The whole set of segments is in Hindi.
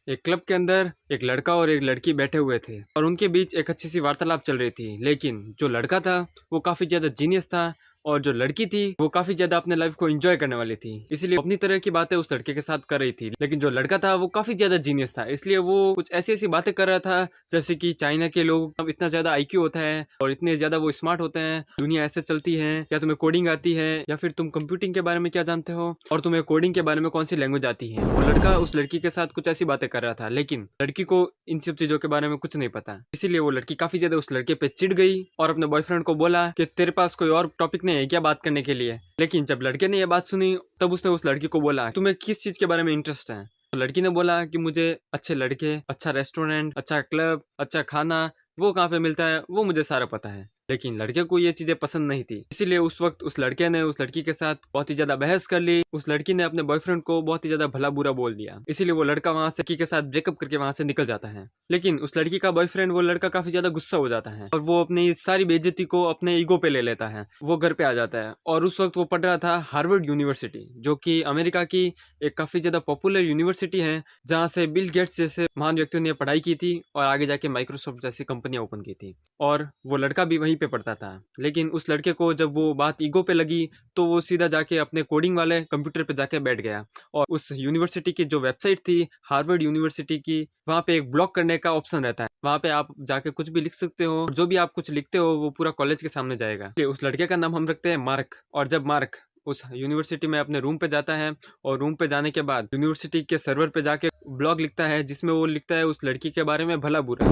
एक क्लब के अंदर एक लड़का और एक लड़की बैठे हुए थे और उनके बीच एक अच्छी सी वार्तालाप चल रही थी। लेकिन जो लड़का था वो काफी ज्यादा जीनियस था और जो लड़की थी वो काफी ज्यादा अपने लाइफ को एंजॉय करने वाली थी, इसलिए अपनी तरह की बातें उस लड़के के साथ कर रही थी। लेकिन जो लड़का था वो काफी ज्यादा जीनियस था, इसलिए वो कुछ ऐसी ऐसी बातें कर रहा था जैसे कि चाइना के लोग अब इतना ज्यादा आईक्यू होता है और इतने ज्यादा वो स्मार्ट होते हैं, दुनिया ऐसे चलती है, या तुम्हें कोडिंग आती है, या फिर तुम कंप्यूटिंग के बारे में क्या जानते हो, और तुम्हें कोडिंग के बारे में कौन सी लैंग्वेज आती है। वो लड़का उस लड़की के साथ कुछ ऐसी बातें कर रहा था, लेकिन लड़की को इन सब चीजों के बारे में कुछ नहीं पता। इसीलिए वो लड़की काफी ज्यादा उस लड़के पे चिढ़ गई और अपने बॉयफ्रेंड को बोला कि तेरे पास कोई और टॉपिक नहीं है क्या बात करने के लिए। लेकिन जब लड़के ने यह बात सुनी तब उसने उस लड़की को बोला तुम्हें किस चीज के बारे में इंटरेस्ट है। तो लड़की ने बोला कि मुझे अच्छे लड़के, अच्छा रेस्टोरेंट, अच्छा क्लब, अच्छा खाना, वो कहाँ पे मिलता है वो मुझे सारा पता है। लेकिन लड़के को ये चीजें पसंद नहीं थी, इसीलिए उस वक्त उस लड़के ने उस लड़की के साथ बहुत ही ज्यादा बहस कर ली। उस लड़की ने अपने बॉयफ्रेंड को बहुत ही ज्यादा भला बुरा बोल दिया, इसीलिए वो लड़का वहां से लड़की के साथ ब्रेकअप करके वहां से निकल जाता है। लेकिन उस लड़की का बॉयफ्रेंड वो लड़का काफी ज्यादा गुस्सा हो जाता है और वो अपनी सारी बेइज्जती को अपने ईगो पे ले लेता है। वो घर पे आ जाता है और उस वक्त वो पढ़ रहा था हार्वर्ड यूनिवर्सिटी, जो कि अमेरिका की एक काफी ज्यादा पॉपुलर यूनिवर्सिटी है, जहाँ से बिल गेट्स जैसे महान व्यक्तियों ने पढ़ाई की थी और आगे जाके माइक्रोसॉफ्ट जैसी कंपनियां ओपन की थी। और वो लड़का भी वहीं पे पढ़ता था। लेकिन उस लड़के को जब वो बात ईगो पे लगी तो वो सीधा जाके अपने कोडिंग वाले कंप्यूटर पे जाके बैठ गया और उस यूनिवर्सिटी की जो वेबसाइट थी हार्वर्ड यूनिवर्सिटी की, वहाँ पे एक ब्लॉक करने का ऑप्शन रहता है। वहाँ पे आप जाके कुछ भी लिख सकते हो, जो भी आप कुछ लिखते हो वो पूरा कॉलेज के सामने जाएगा। उस लड़के का नाम हम रखते हैं मार्क। और जब मार्क उस यूनिवर्सिटी में अपने रूम पे जाता है और रूम पे जाने के बाद यूनिवर्सिटी के सर्वर पे जाके ब्लॉग लिखता है, जिसमें वो लिखता है उस लड़की के बारे में भला बुरा,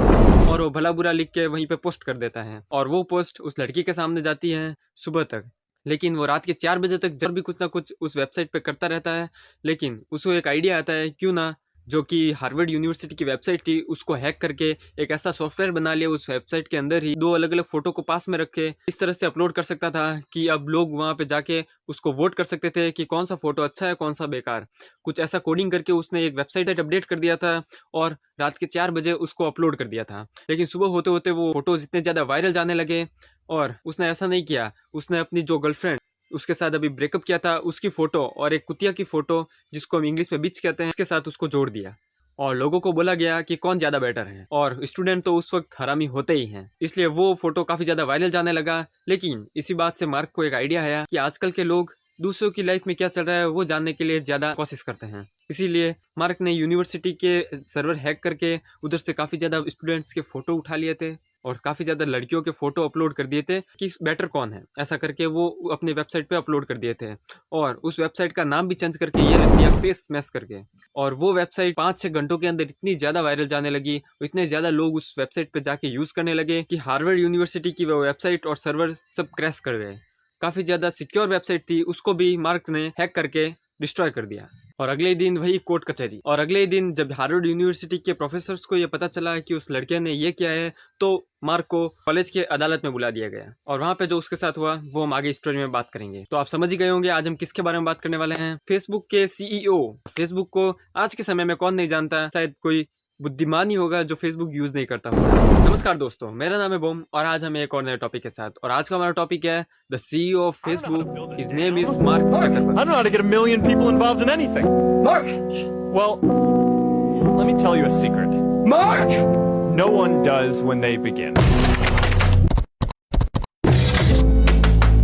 और वो भला बुरा लिख के वहीं पे पोस्ट कर देता है। और वो पोस्ट उस लड़की के सामने जाती है सुबह तक। लेकिन वो रात के 4 बजे तक जब भी कुछ ना कुछ उस वेबसाइट पे करता रहता है। लेकिन उसको एक आइडिया आता है क्यों ना जो कि हार्वर्ड यूनिवर्सिटी की वेबसाइट थी उसको हैक करके एक ऐसा सॉफ्टवेयर बना लिया उस वेबसाइट के अंदर ही, दो अलग अलग फोटो को पास में रखे इस तरह से अपलोड कर सकता था कि अब लोग वहां पे जाके उसको वोट कर सकते थे कि कौन सा फोटो अच्छा है कौन सा बेकार। कुछ ऐसा कोडिंग करके उसने एक वेबसाइट अपडेट कर दिया था और रात के 4 बजे उसको अपलोड कर दिया था। लेकिन सुबह होते होते वो फोटोज इतने ज्यादा वायरल जाने लगे और उसने ऐसा नहीं किया, उसने अपनी जो गर्लफ्रेंड उसके साथ अभी ब्रेकअप किया था उसकी फोटो और एक कुतिया की फोटो, जिसको हम इंग्लिश में बिच कहते हैं, उसके साथ उसको जोड़ दिया। और लोगों को बोला गया कि कौन ज्यादा बेटर है, और स्टूडेंट तो उस वक्त हरामी होते ही हैं, इसलिए वो फोटो काफी ज्यादा वायरल जाने लगा। लेकिन इसी बात से मार्क को एक आइडिया आया कि आजकल के लोग दूसरों की लाइफ में क्या चल रहा है वो जानने के लिए ज्यादा कोशिश करते हैं। इसीलिए मार्क ने यूनिवर्सिटी के सर्वर हैक करके उधर से काफी ज्यादा स्टूडेंट्स के फोटो उठा लिए थे और काफी ज्यादा लड़कियों के फोटो अपलोड कर दिए थे कि बेटर कौन है, ऐसा करके वो अपने वेबसाइट पे अपलोड कर दिए थे। और उस वेबसाइट का नाम भी चेंज करके ये रख दिया फेस मैश करके। और वो वेबसाइट 5-6 घंटों के अंदर इतनी ज्यादा वायरल जाने लगी, इतने ज्यादा लोग उस वेबसाइट पे जाके यूज करने लगे कि हार्वर्ड यूनिवर्सिटी की वो वेबसाइट और सर्वर सब क्रैश कर गए। काफी ज्यादा सिक्योर वेबसाइट थी, उसको भी मार्क ने हैक करके डिस्ट्रॉय कर दिया। और अगले दिन वही कोर्ट कचहरी। और अगले दिन जब हार्वर्ड यूनिवर्सिटी के प्रोफेसर्स को ये पता चला कि उस लड़के ने ये किया है तो मार्क को कॉलेज के अदालत में बुला दिया गया। और वहाँ पे जो उसके साथ हुआ वो हम आगे स्टोरी में बात करेंगे। तो आप समझ ही गए होंगे आज हम किसके बारे में बात करने वाले हैं। फेसबुक के सीईओ। फेसबुक को आज के समय में कौन नहीं जानता, शायद कोई बुद्धिमान ही होगा जो फेसबुक यूज नहीं करता होगा। नमस्कार दोस्तों, मेरा नाम है बोम और आज हम एक और नए टॉपिक के साथ, और आज का हमारा टॉपिक है the CEO of Facebook. His name is mark Zuckerberg. I don't know how to get a million people involved in anything. Mark! Well, let me tell you a secret. Mark! No one does when they begin.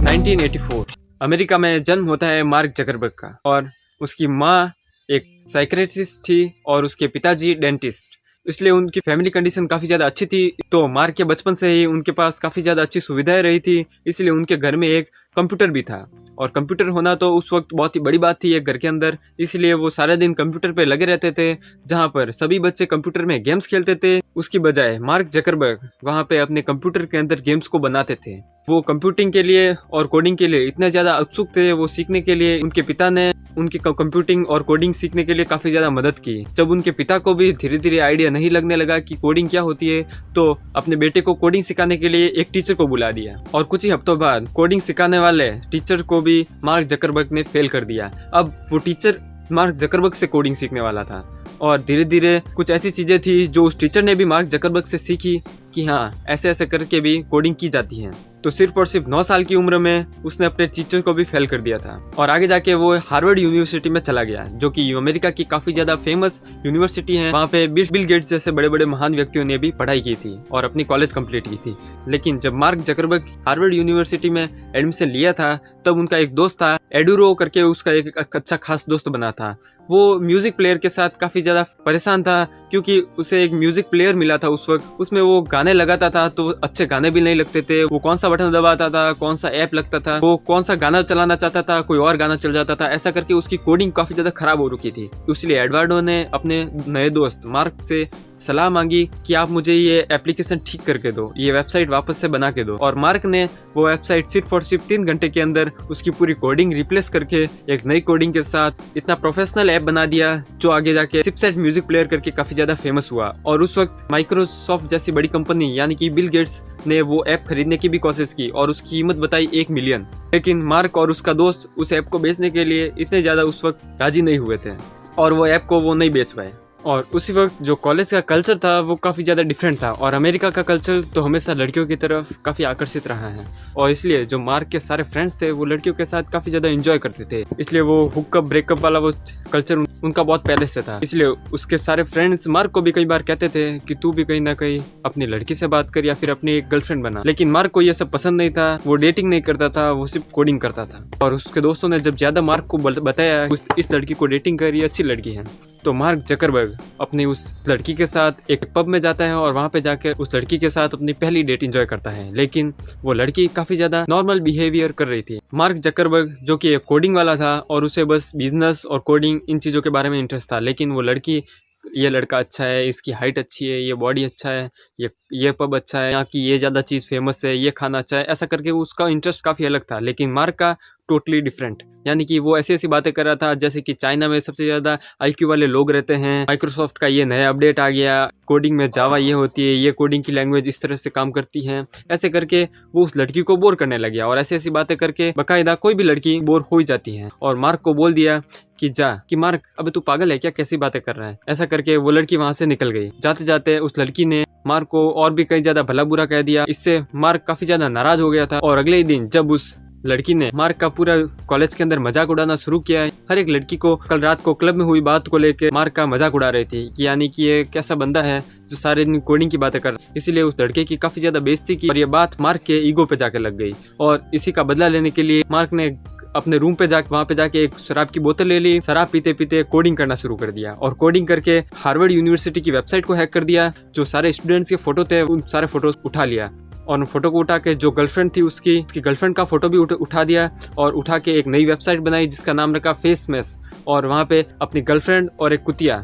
1984 America में जन्म होता है मार्क जकरबर्ग का, और उसकी माँ एक साइकियाट्रिस्ट थी और उसके पिताजी डेंटिस्ट, इसलिए उनकी फैमिली कंडीशन काफ़ी ज़्यादा अच्छी थी। तो मार्क के बचपन से ही उनके पास काफ़ी ज़्यादा अच्छी सुविधाएं रही थी, इसलिए उनके घर में एक कंप्यूटर भी था। और कंप्यूटर होना तो उस वक्त बहुत ही बड़ी बात थी एक घर के अंदर, इसलिए वो सारे दिन कंप्यूटर पे लगे रहते थे। जहाँ पर सभी बच्चे कंप्यूटर में गेम्स खेलते थे, उसकी बजाय मार्क जकरबर्ग वहाँ पे अपने कंप्यूटर के अंदर गेम्स को बनाते थे। वो कंप्यूटिंग के लिए और कोडिंग के लिए इतने ज़्यादा उत्सुक थे, वो सीखने के लिए उनके पिता ने उनकी कंप्यूटिंग और कोडिंग सीखने के लिए काफ़ी ज़्यादा मदद की। जब उनके पिता को भी धीरे धीरे आइडिया नहीं लगने लगा कि कोडिंग क्या होती है, तो अपने बेटे को कोडिंग सिखाने के लिए एक टीचर को बुला दिया। और कुछ ही हफ्तों बाद कोडिंग सिखाने वाले टीचर को भी मार्क जकरबर्ग ने फेल कर दिया। अब वो टीचर मार्क जकरबर्ग से कोडिंग सीखने वाला था, और धीरे धीरे कुछ ऐसी चीज़ें थी जो उस टीचर ने भी मार्क जकरबर्ग से सीखी कि हाँ, ऐसे ऐसे करके भी कोडिंग की जाती है। तो सिर्फ और सिर्फ 9 साल की उम्र में उसने अपने टीचर को भी फेल कर दिया था और आगे जाके वो हार्वर्ड यूनिवर्सिटी में चला गया, जो कि अमेरिका की काफी ज्यादा फेमस यूनिवर्सिटी है। वहाँ पे बिल गेट्स जैसे बड़े बड़े महान व्यक्तियों ने भी पढ़ाई की थी और अपनी कॉलेज कंप्लीट की थी। लेकिन जब मार्क जकरबर्ग हार्वर्ड यूनिवर्सिटी में एडमिशन लिया था तब उनका एक दोस्त था एडुरो करके, उसका एक अच्छा खास दोस्त बना था। वो म्यूजिक प्लेयर के साथ काफी ज्यादा परेशान था क्योंकि उसे एक म्यूजिक प्लेयर मिला था उस वक्त, उसमें वो गाने लगाता था तो अच्छे गाने भी नहीं लगते थे। वो कौन सा बटन दबाता था, कौन सा ऐप लगता था, वो कौन सा गाना चलाना चाहता था, कोई और गाना चल जाता था। ऐसा करके उसकी कोडिंग काफी ज्यादा खराब हो रखी थी। इसलिए एडवर्डो ने अपने नए दोस्त मार्क से सलाह मांगी कि आप मुझे ये एप्लीकेशन ठीक करके दो, ये वेबसाइट वापस से बना के दो। और मार्क ने वो वेबसाइट सिर्फ और सिर्फ 3 घंटे के अंदर उसकी पूरी कोडिंग रिप्लेस करके एक नई कोडिंग के साथ इतना प्रोफेशनल ऐप बना दिया जो आगे जाके चिपसेट म्यूजिक प्लेयर करके काफी ज्यादा फेमस हुआ। और उस वक्त माइक्रोसॉफ्ट जैसी बड़ी कंपनी यानी कि बिल गेट्स ने वो ऐप खरीदने की भी कोशिश की और उसकी कीमत बताई 1 मिलियन। लेकिन मार्क और उसका दोस्त उस ऐप को बेचने के लिए इतने ज्यादा उस वक्त राजी नहीं हुए थे और वो ऐप को वो नहीं बेच पाए। और उसी वक्त जो कॉलेज का कल्चर था वो काफ़ी ज़्यादा डिफरेंट था और अमेरिका का कल्चर तो हमेशा लड़कियों की तरफ काफ़ी आकर्षित रहा है। और इसलिए जो मार्क के सारे फ्रेंड्स थे वो लड़कियों के साथ काफ़ी ज़्यादा एंजॉय करते थे। इसलिए वो हुकअप ब्रेकअप वाला वो कल्चर उनका बहुत पहले से था। इसलिए उसके सारे फ्रेंड्स मार्क को भी कई बार कहते थे कि तू भी कहीं ना कहीं अपनी लड़की से बात कर या फिर अपनी एक गर्लफ्रेंड बना। लेकिन मार्क को ये सब पसंद नहीं था, वो डेटिंग नहीं करता था, वो सिर्फ कोडिंग करता था। और उसके दोस्तों ने जब ज़्यादा मार्क को बताया इस लड़की को डेटिंग कर, ये अच्छी लड़की है, तो मार्क जकरबर्ग अपनी उस लड़की के साथ एक पब में जाता है और वहाँ पे जाकर उस लड़की के साथ अपनी पहली डेट एंजॉय करता है। लेकिन वो लड़की काफ़ी ज़्यादा नॉर्मल बिहेवियर कर रही थी। मार्क जकरबर्ग जो कि एक कोडिंग वाला था और उसे बस बिजनेस और कोडिंग इन चीज़ों के बारे में इंटरेस्ट था, लेकिन वो लड़की, ये लड़का अच्छा है, इसकी हाइट अच्छी है, ये बॉडी अच्छा है, ये पब अच्छा है, यहाँ की ये ज़्यादा चीज़ फेमस है, ये खाना अच्छा है, ऐसा करके उसका इंटरेस्ट काफ़ी अलग था। लेकिन मार्क का टोटली डिफरेंट, यानी कि वो ऐसी ऐसी बातें कर रहा था जैसे कि चाइना में सबसे ज़्यादा IQ वाले लोग रहते हैं, माइक्रोसॉफ्ट का ये नया अपडेट आ गया, कोडिंग में जावा ये होती है, ये कोडिंग की लैंग्वेज इस तरह से काम करती है। ऐसे करके वो उस लड़की को बोर करने लग गया और ऐसी ऐसी बातें करके बाकायदा कोई भी लड़की बोर हो ही जाती है। और मार्क को बोल दिया कि मार्क अबे तू पागल है क्या, कैसी बातें कर रहा है। ऐसा करके वो लड़की वहाँ से निकल गई। जाते जाते उस लड़की ने मार्क को और भी कई ज़्यादा भला बुरा कह दिया। इससे मार्क काफ़ी ज़्यादा नाराज हो गया था और अगले ही दिन जब उस लड़की ने मार्क का पूरा कॉलेज के अंदर मजाक उड़ाना शुरू किया है, हर एक लड़की को कल रात को क्लब में हुई बात को लेकर मार्क का मजाक उड़ा रही थी कि यानी कि ये कैसा बंदा है जो सारे दिन कोडिंग की बातें कर। इसीलिए उस लड़के की काफ़ी ज़्यादा बेइज्जती की और ये बात मार्क के ईगो पे जाके लग गई। और इसी का बदला लेने के लिए मार्क ने अपने रूम पे वहाँ पे जाके एक शराब की बोतल ले ली, शराब पीते पीते कोडिंग करना शुरू कर दिया और कोडिंग करके हार्वर्ड यूनिवर्सिटी की वेबसाइट को हैक कर दिया। जो सारे स्टूडेंट्स के फोटो थे उन सारे फोटोज उठा लिया और उन फोटो को उठा के जो गर्लफ्रेंड थी उसकी गर्लफ्रेंड का फोटो भी उठा दिया और उठा के एक नई वेबसाइट बनाई जिसका नाम रखा फेस मैस। और वहाँ पे अपनी गर्लफ्रेंड और एक कुतिया,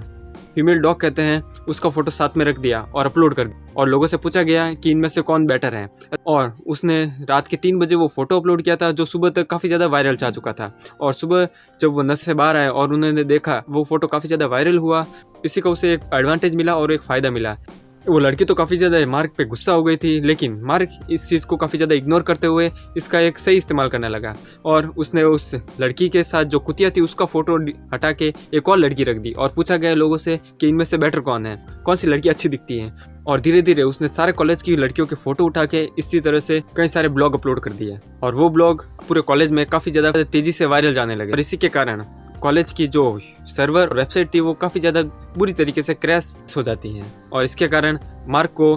फीमेल डॉग कहते हैं, उसका फोटो साथ में रख दिया और अपलोड कर दिया। और लोगों से पूछा गया कि इनमें से कौन बेटर है और उसने रात के 3 बजे वो फोटो अपलोड किया था जो सुबह तक काफ़ी ज़्यादा वायरल जा चुका था। और सुबह जब वो नशे से बाहर आए और उन्होंने देखा वो फोटो काफ़ी ज़्यादा वायरल हुआ, इसी का उसे एक एडवांटेज मिला और एक फ़ायदा मिला। वो लड़की तो काफ़ी ज़्यादा मार्क पे गुस्सा हो गई थी, लेकिन मार्क इस चीज़ को काफ़ी ज़्यादा इग्नोर करते हुए इसका एक सही इस्तेमाल करने लगा और उसने उस लड़की के साथ जो कुतिया थी उसका फ़ोटो हटा के एक और लड़की रख दी और पूछा गया लोगों से कि इनमें से बेटर कौन है, कौन सी लड़की अच्छी दिखती है। और धीरे धीरे उसने सारे कॉलेज की लड़कियों के फ़ोटो उठा के इसी तरह से कई सारे ब्लॉग अपलोड कर दिए और वो ब्लॉग पूरे कॉलेज में काफ़ी ज़्यादा तेज़ी से वायरल जाने लगे। और इसी के कारण कॉलेज की जो सर्वर वेबसाइट थी वो काफ़ी ज़्यादा बुरी तरीके से क्रैश हो जाती है और इसके कारण मार्क को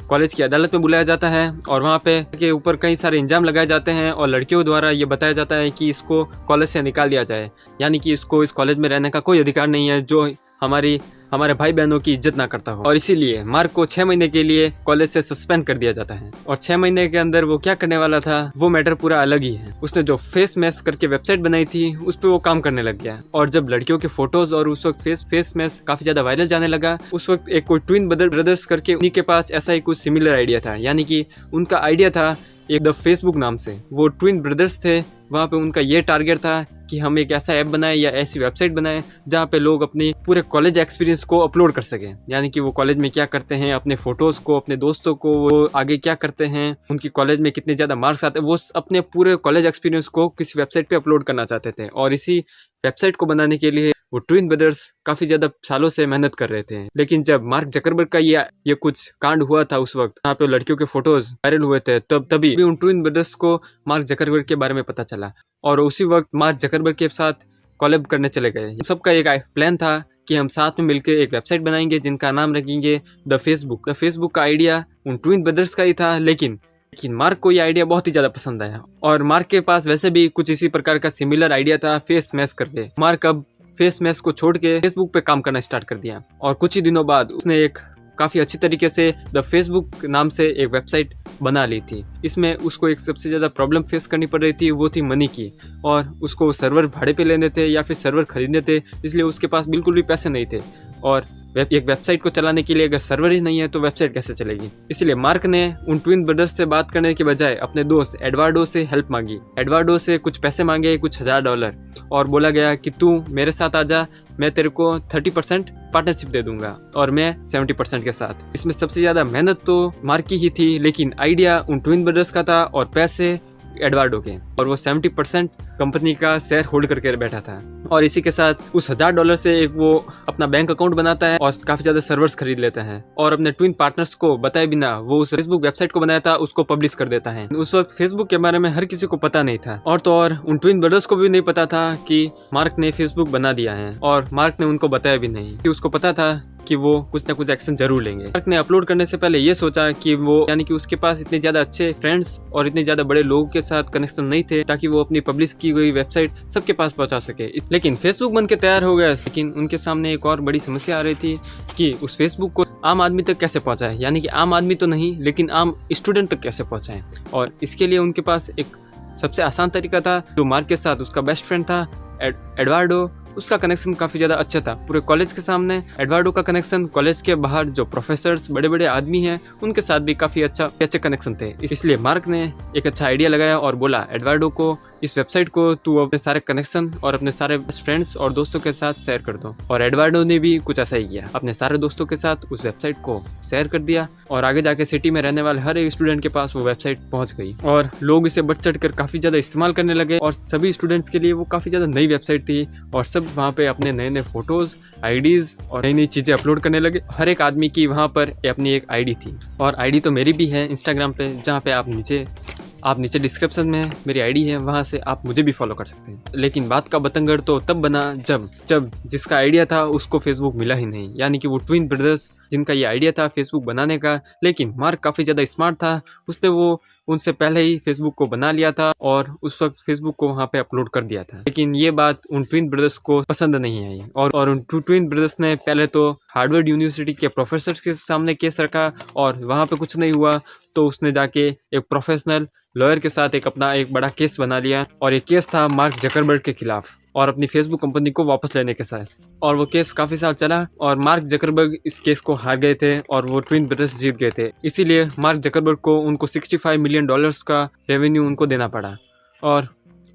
कॉलेज की अदालत में बुलाया जाता है और वहाँ पे के ऊपर कई सारे इल्ज़ाम लगाए जाते हैं और लड़कियों द्वारा ये बताया जाता है कि इसको कॉलेज से निकाल दिया जाए, यानी कि इसको इस कॉलेज में रहने का कोई अधिकार नहीं है जो हमारे भाई बहनों की इज्जत ना करता हो। और इसीलिए मार्क को 6 महीने के लिए कॉलेज से सस्पेंड कर दिया जाता है। और 6 महीने के अंदर वो क्या करने वाला था वो मैटर पूरा अलग ही है। उसने जो फेस मैस करके वेबसाइट बनाई थी उस पर वो काम करने लग गया और जब लड़कियों के फोटोज और उस वक्त फेस मैस काफी ज्यादा वायरल जाने लगा, उस वक्त एक कोई ट्विन ब्रदर्स करके उन्हीं के पास ऐसा ही कुछ सिमिलर आइडिया था, यानी कि उनका आइडिया था एक द फेसबुक नाम से। वो ट्विन ब्रदर्स थे, वहाँ पे उनका ये टारगेट था कि हम एक ऐसा ऐप बनाएं या ऐसी वेबसाइट बनाएं जहाँ पे लोग अपनी पूरे कॉलेज एक्सपीरियंस को अपलोड कर सकें, यानी कि वो कॉलेज में क्या करते हैं, अपने फोटोज़ को, अपने दोस्तों को, वो आगे क्या करते हैं, उनकी कॉलेज में कितने ज़्यादा मार्क्स आते हैं, वो अपने पूरे कॉलेज एक्सपीरियंस को किसी वेबसाइट पे अपलोड करना चाहते थे। और इसी वेबसाइट को बनाने के लिए वो ट्विन ब्रदर्स काफ़ी ज़्यादा सालों से मेहनत कर रहे थे। लेकिन जब मार्क जकरबर्ग का ये कुछ कांड हुआ था उस वक्त, जहाँ पे लड़कियों के फोटोज वायरल हुए थे, तभी उन ट्विन ब्रदर्स को मार्क जकरबर्ग के बारे में पता चला और उसी वक्त मार्क जकरबर्ग के साथ कोलैब करने चले गए। सबका एक प्लान था कि हम साथ में मिलकर एक वेबसाइट बनाएंगे जिनका नाम रखेंगे द फेसबुक। द फेसबुक का आइडिया उन ट्विन ब्रदर्स का ही था, लेकिन मार्क को ये आइडिया बहुत ही ज़्यादा पसंद आया और मार्क के पास वैसे भी कुछ इसी प्रकार का सिमिलर आइडिया था फेस मैश करके। मार्क अब फेस मैश को छोड़ के फेसबुक पे काम करना स्टार्ट कर दिया और कुछ ही दिनों बाद उसने एक काफ़ी अच्छी तरीके से द फेसबुक नाम से एक वेबसाइट बना ली थी। इसमें उसको एक सबसे ज़्यादा प्रॉब्लम फेस करनी पड़ रही थी, वो थी मनी की, और उसको सर्वर भाड़े पे लेने थे या फिर सर्वर खरीदने थे, इसलिए उसके पास बिल्कुल भी पैसे नहीं थे। और एक वेबसाइट को चलाने के लिए अगर सर्वर ही नहीं है तो वेबसाइट कैसे चलेगी। इसलिए मार्क ने उन ट्विन ब्रदर्स से बात करने के बजाय अपने दोस्त एडवार्डो से हेल्प मांगी। एडवार्डो से कुछ पैसे मांगे, कुछ $1000, और बोला गया कि तू मेरे साथ आ जा, मैं तेरे को 30% पार्टनरशिप दे दूंगा और मैं 70% के साथ। इसमें सबसे ज़्यादा मेहनत तो मार्क की ही थी, लेकिन आइडिया उन ट्विन ब्रदर्स का था और पैसे एडवार्डो के, और वो 70% कंपनी का शेयर होल्ड करके बैठा था। और इसी के साथ उस $1000 से एक वो अपना बैंक अकाउंट बनाता है और काफ़ी ज़्यादा सर्वर्स खरीद लेता है और अपने ट्विन पार्टनर्स को बताए बिना वो उस फेसबुक वेबसाइट को बनाया था उसको पब्लिश कर देता है। उस वक्त फेसबुक के बारे में हर किसी को पता नहीं था, और तो और उन ट्विन ब्रदर्स को भी नहीं पता था कि मार्क ने फेसबुक बना दिया है, और मार्क ने उनको बताया भी नहीं कि उसको पता था कि वो कुछ ना कुछ एक्शन जरूर लेंगे। मार्क ने अपलोड करने से पहले ये सोचा कि वो, यानी कि उसके पास इतने ज़्यादा अच्छे फ्रेंड्स और इतने ज़्यादा बड़े लोगों के साथ कनेक्शन नहीं थे ताकि वो अपनी पब्लिश की गई वेबसाइट सबके पास पहुंचा सके। लेकिन फेसबुक बन के तैयार हो गया, लेकिन उनके सामने एक और बड़ी समस्या आ रही थी कि उस फेसबुक को आम आदमी तक कैसे पहुँचाए, यानी कि आम आदमी तो नहीं लेकिन आम स्टूडेंट तक कैसे पहुँचाएं। और इसके लिए उनके पास एक सबसे आसान तरीका था, जो मार्क के साथ उसका बेस्ट फ्रेंड था एडवार्डो, उसका कनेक्शन काफ़ी ज़्यादा अच्छा था पूरे कॉलेज के सामने। एडवार्डो का कनेक्शन कॉलेज के बाहर जो प्रोफेसर्स, बड़े बड़े आदमी हैं, उनके साथ भी काफ़ी अच्छे कनेक्शन थे। इसलिए मार्क ने एक अच्छा आइडिया लगाया और बोला एडवार्डो को, इस वेबसाइट को तू अपने सारे कनेक्शन और अपने सारे फ्रेंड्स और दोस्तों के साथ शेयर कर दो। और एडवार्डो ने भी कुछ ऐसा ही किया, अपने सारे दोस्तों के साथ उस वेबसाइट को शेयर कर दिया और आगे जाके सिटी में रहने वाले हर एक स्टूडेंट के पास वो वेबसाइट पहुंच गई और लोग इसे बढ़ चढ़ कर काफ़ी ज़्यादा इस्तेमाल करने लगे। और सभी स्टूडेंट्स के लिए वो काफ़ी ज़्यादा नई वेबसाइट थी और सब वहाँ पे अपने नए नए फोटोज़, आईडीज़ और नई नई चीज़ें अपलोड करने लगे। हर एक आदमी की वहाँ पर अपनी एक आईडी थी, और आईडी तो मेरी भी है इंस्टाग्राम पे, जहाँ पे आप नीचे डिस्क्रिप्शन में मेरी आईडी है, वहाँ से आप मुझे भी फॉलो कर सकते हैं। लेकिन बात का बतंगड़ तो तब बना जब जिसका आइडिया था उसको फेसबुक मिला ही नहीं, यानी कि वो ट्विन ब्रदर्स जिनका ये आइडिया था फेसबुक बनाने का। लेकिन मार्क काफ़ी ज़्यादा स्मार्ट था, उसने वो उनसे पहले ही फेसबुक को बना लिया था और उस वक्त फेसबुक को वहाँ पे अपलोड कर दिया था। लेकिन ये बात उन ट्विन ब्रदर्स को पसंद नहीं आई और उन ट्विन ब्रदर्स ने पहले तो हार्वर्ड यूनिवर्सिटी के प्रोफेसर्स के सामने केस रखा और वहाँ पे कुछ नहीं हुआ, तो उसने जाके एक प्रोफेशनल लॉयर के साथ एक बड़ा केस बना लिया, और ये केस था मार्क जकरबर्ग के खिलाफ और अपनी फेसबुक कंपनी को वापस लेने के साथ। और वो केस काफ़ी साल चला और मार्क जकरबर्ग इस केस को हार गए थे और वो ट्विन ब्रदर्स जीत गए थे। इसीलिए मार्क जकरबर्ग को उनको $65 मिलियन का रेवेन्यू उनको देना पड़ा, और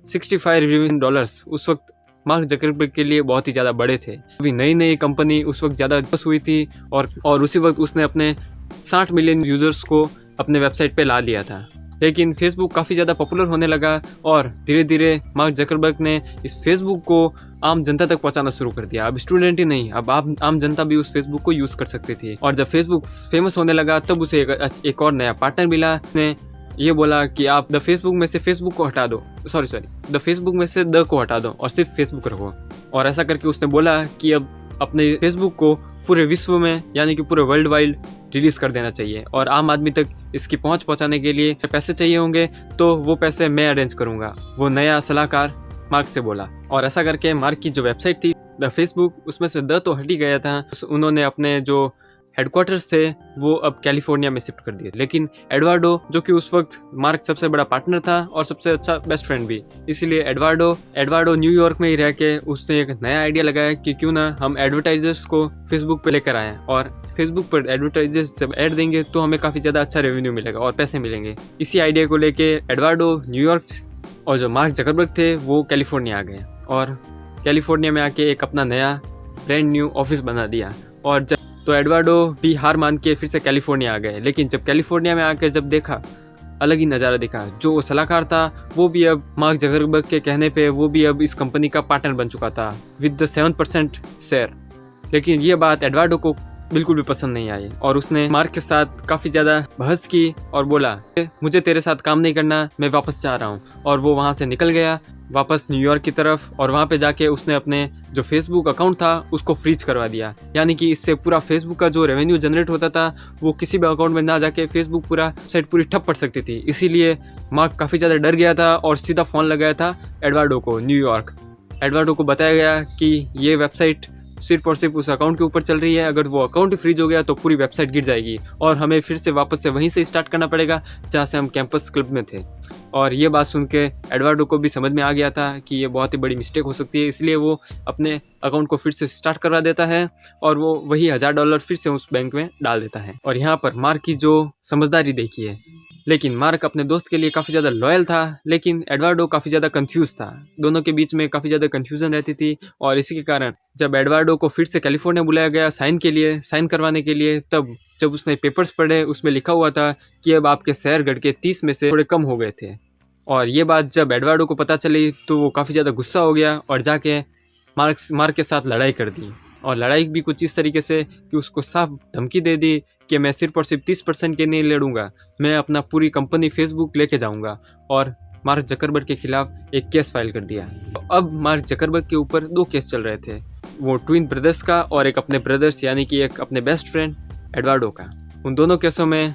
$65 मिलियन उस वक्त मार्क जकरबर्ग के लिए बहुत ही ज़्यादा बड़े थे। अभी नई कंपनी उस वक्त ज़्यादा बस हुई थी और उसी वक्त उसने अपने 60 मिलियन यूज़र्स को अपने वेबसाइट पे ला लिया था। लेकिन फेसबुक काफ़ी ज़्यादा पॉपुलर होने लगा और धीरे धीरे मार्क जकरबर्ग ने इस फेसबुक को आम जनता तक पहुंचाना शुरू कर दिया। अब स्टूडेंट ही नहीं, अब आम जनता भी उस फेसबुक को यूज़ कर सकती थी। और जब फेसबुक फेमस होने लगा तब उसे एक और नया पार्टनर मिला। ने ये बोला कि आप द फेसबुक में से फेसबुक को हटा दो, द फेसबुक में से द को हटा दो और सिर्फ फेसबुक रखो। और ऐसा करके उसने बोला कि अब अपने फेसबुक को पूरे विश्व में, यानी कि पूरे वर्ल्ड वाइड रिलीज़ कर देना चाहिए, और आम आदमी तक इसकी पहुंच पहुंचाने के लिए पैसे चाहिए होंगे तो वो पैसे मैं अरेंज करूंगा, वो नया सलाहकार मार्क से बोला। और ऐसा करके मार्क की जो वेबसाइट थी द फेसबुक, उसमें से द तो हट ही गया था। उन्होंने अपने जो हेडक्वार्टर्स थे वो अब कैलिफोर्निया में शिफ्ट कर दिए। लेकिन एडवार्डो, जो कि उस वक्त मार्क सबसे बड़ा पार्टनर था और सबसे अच्छा बेस्ट फ्रेंड भी, इसलिए एडवार्डो न्यूयॉर्क में ही रह के उसने एक नया आइडिया लगाया कि क्यों ना हम एडवर्टाइजर्स को फेसबुक पे लेकर आएँ, और फेसबुक पर एडवर्टाइजर्स जब ऐड देंगे तो हमें काफ़ी ज़्यादा अच्छा रेवेन्यू मिलेगा और पैसे मिलेंगे। इसी आइडिया को लेके एडवार्डो न्यूयॉर्क और जो मार्क जकरबर्ग थे वो कैलिफोर्निया आ गए। और कैलिफोर्निया में आके एक अपना नया ब्रांड न्यू ऑफिस बना दिया। और जब तो एडवर्डो भी हार मान के फिर से कैलिफोर्निया आ गए। लेकिन जब कैलिफोर्निया में आके जब देखा, अलग ही नज़ारा दिखा। जो वो सलाहकार था वो भी अब मार्क जकरबर्ग के कहने पे वो भी अब इस कंपनी का पार्टनर बन चुका था विद द 7% शेयर। लेकिन ये बात एडवर्डो को बिल्कुल भी पसंद नहीं आई और उसने मार्क के साथ काफ़ी ज़्यादा बहस की और बोला मुझे तेरे साथ काम नहीं करना, मैं वापस जा रहा हूँ। और वो वहाँ से निकल गया वापस न्यूयॉर्क की तरफ और वहाँ पे जाके उसने अपने जो फेसबुक अकाउंट था उसको फ्रीज करवा दिया। यानी कि इससे पूरा फेसबुक का जो रेवेन्यू जनरेट होता था वो किसी भी अकाउंट में ना जाके फेसबुक पूरा साइट पूरी ठप पड़ सकती थी। इसीलिए मार्क काफ़ी ज़्यादा डर गया था और सीधा फ़ोन लगाया था एडवर्डो को न्यूयॉर्क। एडवर्डो को बताया गया कि ये वेबसाइट सिर्फ और सिर्फ उस अकाउंट के ऊपर चल रही है, अगर वो अकाउंट फ्रीज हो गया तो पूरी वेबसाइट गिर जाएगी और हमें फिर से वापस से वहीं से स्टार्ट करना पड़ेगा जहाँ से हम कैंपस क्लब में थे। और ये बात सुन के एडवर्डो को भी समझ में आ गया था कि ये बहुत ही बड़ी मिस्टेक हो सकती है, इसलिए वो अपने अकाउंट को फिर से स्टार्ट करवा देता है और वो वही $1000 फिर से उस बैंक में डाल देता है। और यहाँ पर मार्क की जो समझदारी देखी है। लेकिन मार्क अपने दोस्त के लिए काफ़ी ज़्यादा लॉयल था, लेकिन एडवर्डो काफ़ी ज़्यादा कंफ्यूज था। दोनों के बीच में काफ़ी ज़्यादा कंफ्यूजन रहती थी और इसी के कारण जब एडवर्डो को फिर से कैलिफोर्निया बुलाया गया साइन करवाने के लिए, तब जब उसने पेपर्स पढ़े उसमें लिखा हुआ था कि अब आपके शेयर घट के 30 में से थोड़े कम हो गए थे। और ये बात जब एडवर्डो को पता चली तो वो काफ़ी ज़्यादा गुस्सा हो गया और जाके मार्क के साथ लड़ाई कर दी। और लड़ाई भी कुछ इस तरीके से कि उसको साफ धमकी दे दी कि मैं सिर्फ और सिर्फ 30% के नहीं लड़ूंगा, मैं अपना पूरी कंपनी फेसबुक लेके जाऊंगा। और मार्क जकरबर्ग के खिलाफ एक केस फाइल कर दिया। तो अब मार्क जकरबर्ग के ऊपर 2 केस चल रहे थे, वो ट्विन ब्रदर्स का और एक अपने ब्रदर्स यानी कि एक अपने बेस्ट फ्रेंड एडवर्डो का। उन दोनों केसों में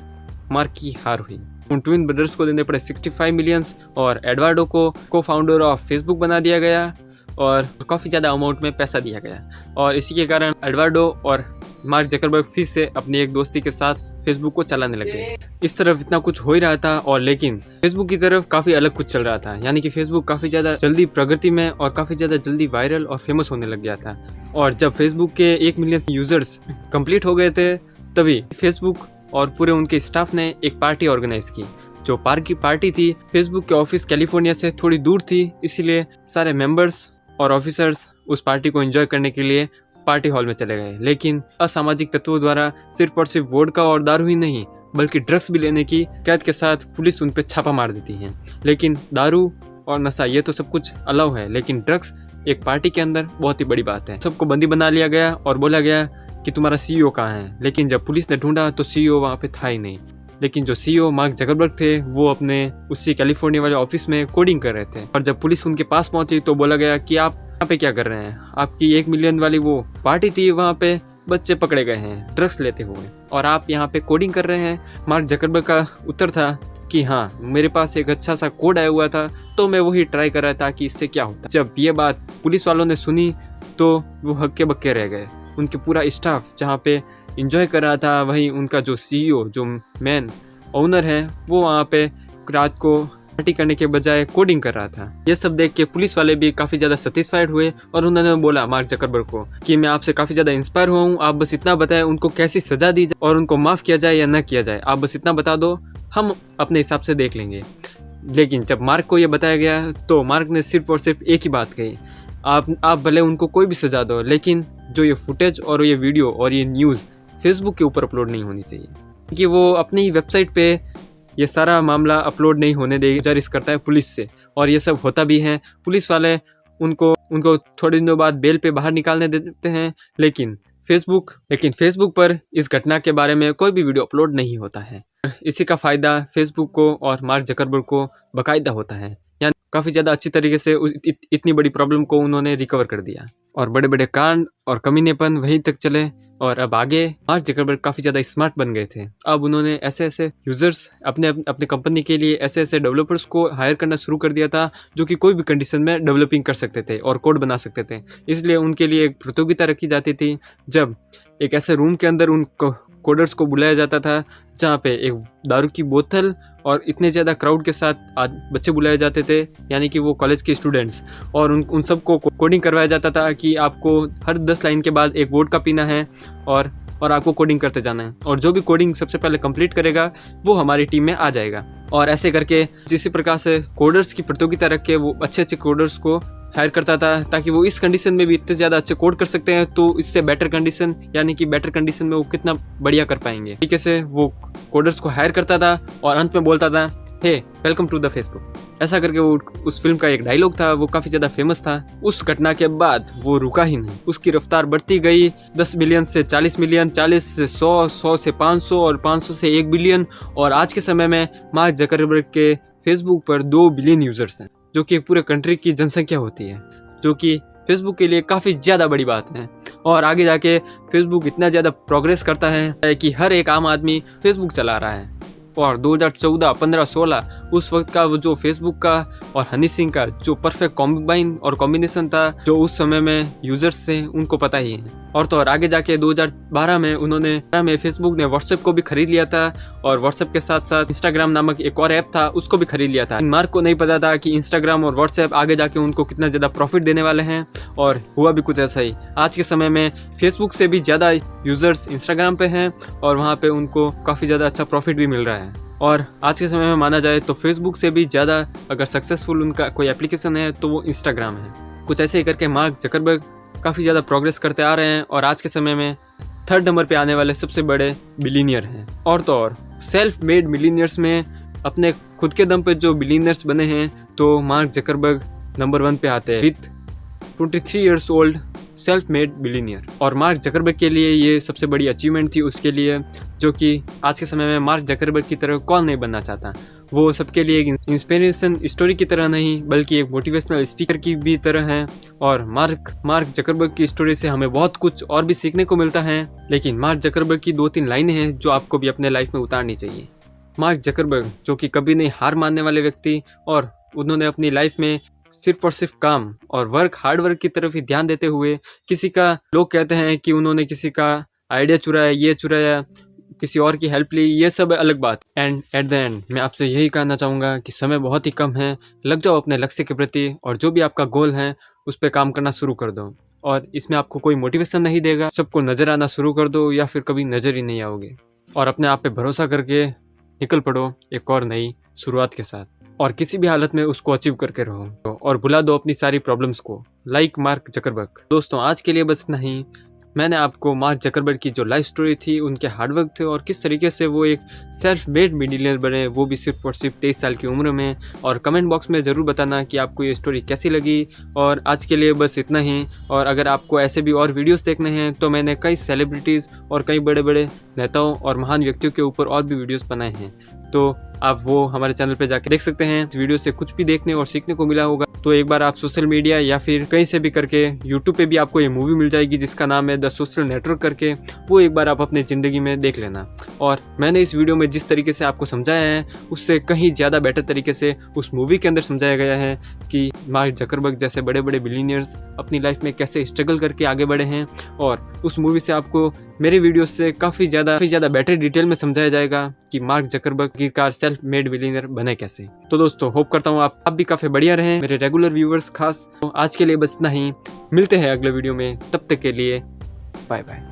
मार्क की हार हुई। उन ट्विन ब्रदर्स को देने पड़े 65 मिलियंस और एडवर्डो को फाउंडर ऑफ फेसबुक बना दिया गया और काफ़ी ज़्यादा अमाउंट में पैसा दिया गया। और इसी के कारण एडवर्डो और मार्क जकरबर्ग फिर से अपनी एक दोस्ती के साथ फेसबुक को चलाने लगे। इस तरफ इतना कुछ हो ही रहा था और लेकिन फेसबुक की तरफ काफ़ी अलग कुछ चल रहा था। यानी कि फेसबुक काफ़ी ज़्यादा जल्दी प्रगति में और काफ़ी ज़्यादा जल्दी वायरल और फेमस होने लग गया था। और जब फेसबुक के 1 मिलियन यूज़र्स कंप्लीट हो गए थे तभी फेसबुक और पूरे उनके स्टाफ ने एक पार्टी ऑर्गेनाइज की। जो पार्टी थी फेसबुक के ऑफिस कैलिफोर्निया से थोड़ी दूर थी, इसीलिए सारे मेंबर्स और ऑफिसर्स उस पार्टी को एंजॉय करने के लिए पार्टी हॉल में चले गए। लेकिन असामाजिक तत्वों द्वारा सिर्फ और सिर्फ वोडका और दारू ही नहीं बल्कि ड्रग्स भी लेने की कैद के साथ पुलिस उन पर छापा मार देती है। लेकिन दारू और नशा ये तो सब कुछ अलाउ है, लेकिन ड्रग्स एक पार्टी के अंदर बहुत ही बड़ी बात है। सबको बंदी बना लिया गया और बोला गया कि तुम्हारा CEO कहाँ है। लेकिन जब पुलिस ने ढूंढा तो CEO वहाँ पे था ही नहीं। लेकिन जो CEO मार्क जकरबर्ग थे वो अपने उसी कैलिफोर्निया वाले ऑफिस में कोडिंग कर रहे थे। और जब पुलिस उनके पास पहुंची तो बोला गया कि आप यहाँ पे क्या कर रहे हैं, आपकी 1 मिलियन वाली वो पार्टी थी, वहाँ पे बच्चे पकड़े गए हैं ड्रग्स लेते हुए और आप यहाँ पे कोडिंग कर रहे हैं। मार्क जकरबर्ग का उत्तर था कि हाँ, मेरे पास एक अच्छा सा कोड आया हुआ था तो मैं वही ट्राई कर रहा था कि इससे क्या होता। जब ये बात पुलिस वालों ने सुनी तो वो हक्के बक्के रह गए। उनके पूरा स्टाफ जहाँ पे इंजॉय कर रहा था, वहीं उनका जो CEO जो मेन ओनर है वो वहाँ पे रात को पार्टी करने के बजाय कोडिंग कर रहा था। ये सब देख के पुलिस वाले भी काफ़ी ज़्यादा सेटिस्फाइड हुए और उन्होंने बोला मार्क जकरबर्ग को कि मैं आपसे काफ़ी ज़्यादा इंस्पायर हुआ हूँ, आप बस इतना बताएं उनको कैसी सज़ा दी जाए और उनको माफ़ किया जाए या न किया जाए, आप बस इतना बता दो, हम अपने हिसाब से देख लेंगे। लेकिन जब मार्क को ये बताया गया तो मार्क ने सिर्फ और सिर्फ एक ही बात कही, आप भले उनको कोई भी सज़ा दो, लेकिन जो ये फुटेज और ये वीडियो और ये न्यूज़ फेसबुक के ऊपर अपलोड नहीं होनी चाहिए, क्योंकि वो अपनी वेबसाइट पे ये सारा मामला अपलोड नहीं होने देगी, गुजारिश करता है पुलिस से। और ये सब होता भी है। पुलिस वाले उनको थोड़े दिनों बाद बेल पे बाहर निकालने देते हैं, लेकिन फेसबुक पर इस घटना के बारे में कोई भी वीडियो अपलोड नहीं होता है। इसी का फ़ायदा फेसबुक को और मार्क जकरबर्ग को बाकायदा होता है। यानी काफ़ी ज़्यादा अच्छी तरीके से इतनी बड़ी प्रॉब्लम को उन्होंने रिकवर कर दिया और बड़े बड़े कांड और कमीनेपन वहीं तक चले। और अब आगे मार्क जकरबर्ग काफ़ी ज़्यादा स्मार्ट बन गए थे। अब उन्होंने ऐसे यूज़र्स अपने कंपनी के लिए ऐसे डेवलपर्स को हायर करना शुरू कर दिया था जो कि कोई भी कंडीशन में डेवलपिंग कर सकते थे और कोड बना सकते थे। इसलिए उनके लिए एक प्रतियोगिता रखी जाती थी, जब एक ऐसे रूम के अंदर उन कोडर्स को बुलाया जाता था जहाँ पे एक दारू की बोतल और इतने ज़्यादा क्राउड के साथ बच्चे बुलाए जाते थे, यानी कि वो कॉलेज के स्टूडेंट्स, और उन सबको कोडिंग करवाया जाता था कि आपको हर 10 लाइन के बाद एक वोडका पीना है और आपको कोडिंग करते जाना है, और जो भी कोडिंग सबसे पहले कंप्लीट करेगा वो हमारी टीम में आ जाएगा। और ऐसे करके जिस प्रकार से कोडर्स की प्रतियोगिता रख के वो अच्छे कोडर्स को हायर करता था ताकि वो इस कंडीशन में भी इतने ज़्यादा अच्छे कोड कर सकते हैं, तो इससे बेटर कंडीशन यानी कि बेटर कंडीशन में वो कितना बढ़िया कर पाएंगे। तरीके से वो कोडर्स को हायर करता था और अंत में बोलता था, hey welcome to the Facebook. ऐसा करके वो उस फिल्म का एक डायलॉग था, वो काफ़ी ज़्यादा फेमस था। उस घटना के बाद वो रुका ही नहीं, उसकी रफ्तार बढ़ती गई 10 मिलियन से 40 मिलियन, 40 से 100, 100 से 500 और 500 से 1 बिलियन, और आज के समय में मार्क जकरबर्ग के फेसबुक पर 2 बिलियन यूजर्स हैं, जो कि पूरे कंट्री की जनसंख्या होती है, जो कि फेसबुक के लिए काफ़ी ज़्यादा बड़ी बात है। और आगे जाके फेसबुक इतना ज़्यादा प्रोग्रेस करता है कि हर एक आम आदमी फेसबुक चला रहा है। और 2014, 15, 16 उस वक्त का वो जो फेसबुक का और हनी सिंह का जो परफेक्ट कॉम्बाइन और कॉम्बिनेशन था, जो उस समय में यूजर्स थे उनको पता ही है। और तो और आगे जाके 2012 में उन्होंने फेसबुक ने व्हाट्सएप को भी खरीद लिया था, और व्हाट्सएप के साथ साथ इंस्टाग्राम नामक एक और ऐप था उसको भी खरीद लिया था। मार्क को नहीं पता था कि इंस्टाग्राम और व्हाट्सएप आगे जाके उनको कितना ज़्यादा प्रॉफिट देने वाले हैं, और हुआ भी कुछ ऐसा ही। आज के समय में फेसबुक से भी ज़्यादा यूजर्स इंस्टाग्राम पे हैं और वहाँ पे उनको काफ़ी ज़्यादा अच्छा प्रॉफिट भी मिल रहा है। और आज के समय में माना जाए तो फेसबुक से भी ज़्यादा अगर सक्सेसफुल उनका कोई एप्लीकेशन है तो वो इंस्टाग्राम है। कुछ ऐसे ही करके मार्क जकरबर्ग काफ़ी ज़्यादा प्रोग्रेस करते आ रहे हैं और आज के समय में 3rd नंबर पे आने वाले सबसे बड़े बिलीनियर हैं। और तो और सेल्फ मेड मिलीनियर्स में अपने खुद के दम पे जो बिलीनियर्स बने हैं तो मार्क जकरबर्ग नंबर 1 पे आते हैं with 23 years old self made billionaire. और मार्क जकरबर्ग के लिए ये सबसे बड़ी अचीवमेंट थी उसके लिए, जो कि आज के समय में मार्क जकरबर्ग की तरह कौन नहीं बनना चाहता। वो सबके लिए एक इंस्पिरेशन स्टोरी की तरह नहीं बल्कि एक मोटिवेशनल स्पीकर की भी तरह है। और मार्क जकरबर्ग की स्टोरी से हमें बहुत कुछ और भी सीखने को मिलता है, लेकिन मार्क जकरबर्ग की 2-3 लाइनें हैं जो आपको भी अपने लाइफ में उतारनी चाहिए। मार्क जकरबर्ग जो कि कभी नहीं हार मानने वाले व्यक्ति, और उन्होंने अपनी लाइफ में सिर्फ और सिर्फ काम और हार्ड वर्क की तरफ ही ध्यान देते हुए लोग कहते हैं कि उन्होंने किसी का आइडिया चुराया, ये चुराया, किसी और की हेल्प ली, ये सब अलग बात। एंड एट द एंड मैं आपसे यही कहना चाहूँगा कि समय बहुत ही कम है, लग जाओ अपने लक्ष्य के प्रति और जो भी आपका गोल है उस पर काम करना शुरू कर दो। और इसमें आपको कोई मोटिवेशन नहीं देगा, सबको नज़र आना शुरू कर दो या फिर कभी नज़र ही नहीं आओगे। और अपने आप पे भरोसा करके निकल पड़ो एक और नई शुरुआत के साथ, और किसी भी हालत में उसको अचीव करके रहो और भुला दो अपनी सारी प्रॉब्लम्स को, लाइक मार्क जकरबर्ग। दोस्तों आज के लिए बस इतना ही। मैंने आपको मार्क जकरबर्ग की जो लाइफ स्टोरी थी, उनके हार्डवर्क थे और किस तरीके से वो एक सेल्फ मेड मिलियनेयर बने, वो भी सिर्फ और सिर्फ 23 साल की उम्र में। और कमेंट बॉक्स में ज़रूर बताना कि आपको ये स्टोरी कैसी लगी। और आज के लिए बस इतना ही। और अगर आपको ऐसे भी और वीडियोस देखने हैं तो मैंने कई सेलिब्रिटीज़ और कई बड़े बड़े नेताओं और महान व्यक्तियों के ऊपर और भी वीडियोस बनाए हैं, तो आप वो हमारे चैनल पे जाके देख सकते हैं। इस वीडियो से कुछ भी देखने और सीखने को मिला होगा तो एक बार आप सोशल मीडिया या फिर कहीं से भी करके यूट्यूब पे भी आपको ये मूवी मिल जाएगी जिसका नाम है द सोशल नेटवर्क करके, वो एक बार आप अपनी ज़िंदगी में देख लेना। और मैंने इस वीडियो में जिस तरीके से आपको समझाया है उससे कहीं ज़्यादा बेटर तरीके से उस मूवी के अंदर समझाया गया है कि मार्क जकरबर्ग जैसे बड़े बड़े बिलीनियर्स अपनी लाइफ में कैसे स्ट्रगल करके आगे बढ़े हैं। और उस मूवी से आपको मेरे वीडियो से काफ़ी ज़्यादा बेटर डिटेल में समझाया जाएगा कि मार्क जकरबर्ग की कार सेल्फ मेड बिलीनियर बने कैसे। तो दोस्तों होप करता हूँ आप भी काफ़ी बढ़िया रहें, मेरे रेगुलर व्यूवर्स खास। तो आज के लिए बस इतना ही, मिलते हैं अगले वीडियो में, तब तक के लिए बाय बाय।